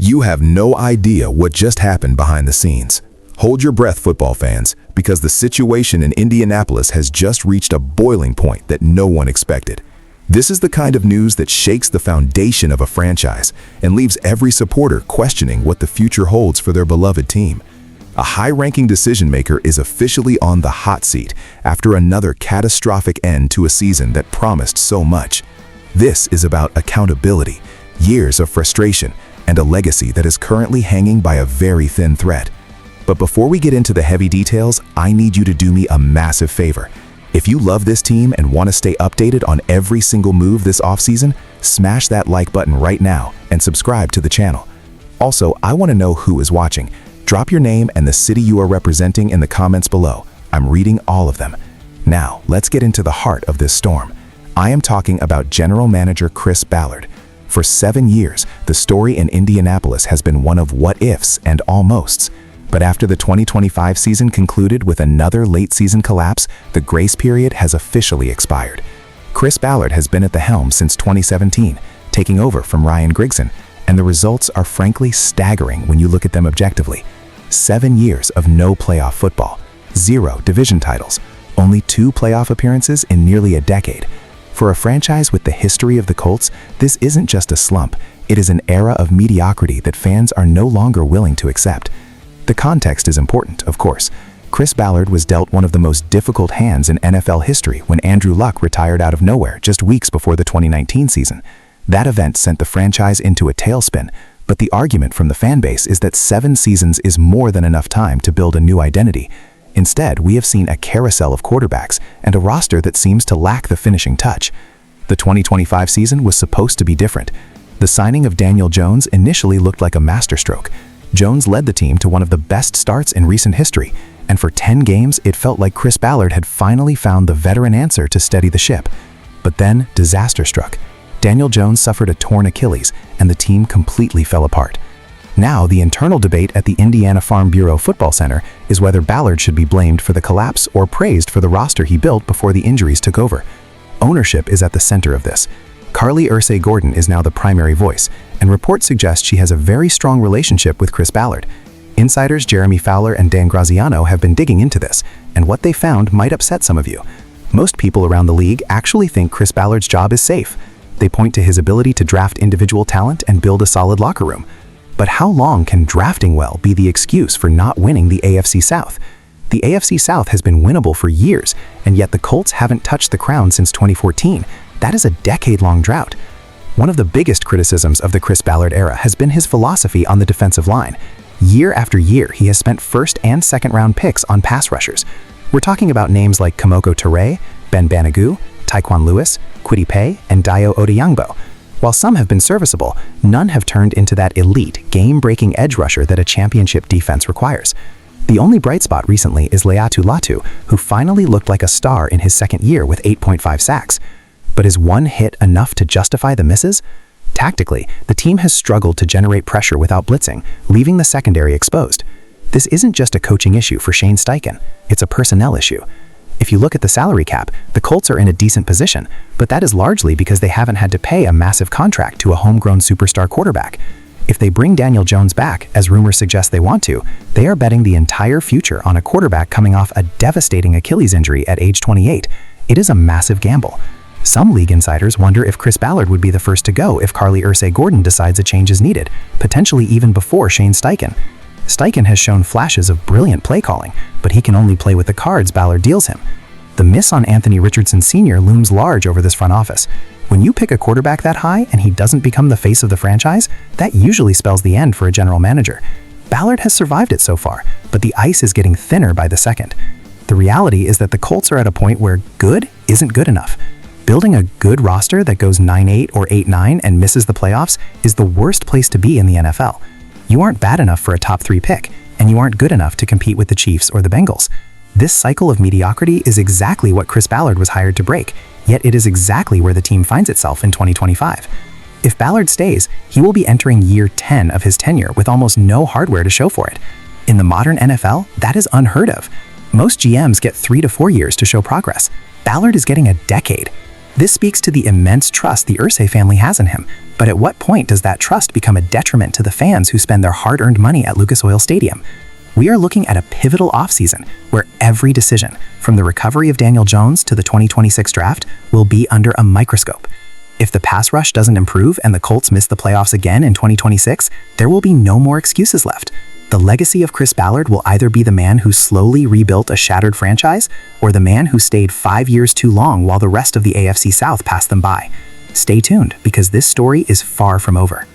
You have no idea what just happened behind the scenes. Hold your breath, football fans, because the situation in Indianapolis has just reached a boiling point that no one expected. This is the kind of news that shakes the foundation of a franchise and leaves every supporter questioning what the future holds for their beloved team. A high-ranking decision-maker is officially on the hot seat after another catastrophic end to a season that promised so much. This is about accountability, years of frustration, and a legacy that is currently hanging by a very thin thread. But before we get into the heavy details, I need you to do me a massive favor. If you love this team and want to stay updated on every single move this offseason, smash that like button right now and subscribe to the channel. Also, I want to know who is watching. Drop your name and the city you are representing in the comments below. I'm reading all of them. Now, let's get into the heart of this storm. I am talking about General Manager Chris Ballard. For 7 years, the story in Indianapolis has been one of what-ifs and almosts. But after the 2025 season concluded with another late-season collapse, the grace period has officially expired. Chris Ballard has been at the helm since 2017, taking over from Ryan Grigson, and the results are frankly staggering when you look at them objectively. 7 years of no playoff football, 0 division titles, only 2 playoff appearances in nearly a decade. For a franchise with the history of the Colts, this isn't just a slump, it is an era of mediocrity that fans are no longer willing to accept. The context is important, of course. Chris Ballard was dealt one of the most difficult hands in NFL history when Andrew Luck retired out of nowhere just weeks before the 2019 season. That event sent the franchise into a tailspin, but the argument from the fan base is that 7 seasons is more than enough time to build a new identity. Instead, we have seen a carousel of quarterbacks and a roster that seems to lack the finishing touch. The 2025 season was supposed to be different. The signing of Daniel Jones initially looked like a masterstroke. Jones led the team to one of the best starts in recent history, and for 10 games it felt like Chris Ballard had finally found the veteran answer to steady the ship. But then disaster struck. Daniel Jones suffered a torn Achilles, and the team completely fell apart. Now, the internal debate at the Indiana Farm Bureau Football Center is whether Ballard should be blamed for the collapse or praised for the roster he built before the injuries took over. Ownership is at the center of this. Carly Irsay-Gordon is now the primary voice, and reports suggest she has a very strong relationship with Chris Ballard. Insiders Jeremy Fowler and Dan Graziano have been digging into this, and what they found might upset some of you. Most people around the league actually think Chris Ballard's job is safe. They point to his ability to draft individual talent and build a solid locker room. But how long can drafting well be the excuse for not winning the AFC South? The AFC South has been winnable for years, and yet the Colts haven't touched the crown since 2014. That is a decade-long drought. One of the biggest criticisms of the Chris Ballard era has been his philosophy on the defensive line. Year after year, he has spent first- and second-round picks on pass rushers. We're talking about names like Kamoko Toure, Ben Banogu, Tyquan Lewis, Kwity Paye, and Dayo Odeyingbo. While some have been serviceable, none have turned into that elite, game-breaking edge rusher that a championship defense requires. The only bright spot recently is Laiatu Latu, who finally looked like a star in his second year with 8.5 sacks. But is one hit enough to justify the misses? Tactically, the team has struggled to generate pressure without blitzing, leaving the secondary exposed. This isn't just a coaching issue for Shane Steichen, it's a personnel issue. If you look at the salary cap, the Colts are in a decent position, but that is largely because they haven't had to pay a massive contract to a homegrown superstar quarterback. If they bring Daniel Jones back, as rumors suggest they want to, they are betting the entire future on a quarterback coming off a devastating Achilles injury at age 28. It is a massive gamble. Some league insiders wonder if Chris Ballard would be the first to go if Carly Irsay-Gordon decides a change is needed, potentially even before Shane Steichen. Steichen has shown flashes of brilliant play calling, but he can only play with the cards Ballard deals him. The miss on Anthony Richardson Sr. looms large over this front office. When you pick a quarterback that high and he doesn't become the face of the franchise, that usually spells the end for a general manager. Ballard has survived it so far, but the ice is getting thinner by the second. The reality is that the Colts are at a point where good isn't good enough. Building a good roster that goes 9-8 or 8-9 and misses the playoffs is the worst place to be in the NFL. You aren't bad enough for a top 3 pick, and you aren't good enough to compete with the Chiefs or the Bengals. This cycle of mediocrity is exactly what Chris Ballard was hired to break, yet it is exactly where the team finds itself in 2025. If Ballard stays, he will be entering year 10 of his tenure with almost no hardware to show for it. In the modern NFL, that is unheard of. Most GMs get 3 to 4 years to show progress. Ballard is getting a decade. This speaks to the immense trust the Irsay family has in him. But at what point does that trust become a detriment to the fans who spend their hard-earned money at Lucas Oil Stadium? We are looking at a pivotal offseason where every decision, from the recovery of Daniel Jones to the 2026 draft, will be under a microscope. If the pass rush doesn't improve and the Colts miss the playoffs again in 2026, there will be no more excuses left. The legacy of Chris Ballard will either be the man who slowly rebuilt a shattered franchise, or the man who stayed 5 years too long while the rest of the AFC South passed them by. Stay tuned, because this story is far from over.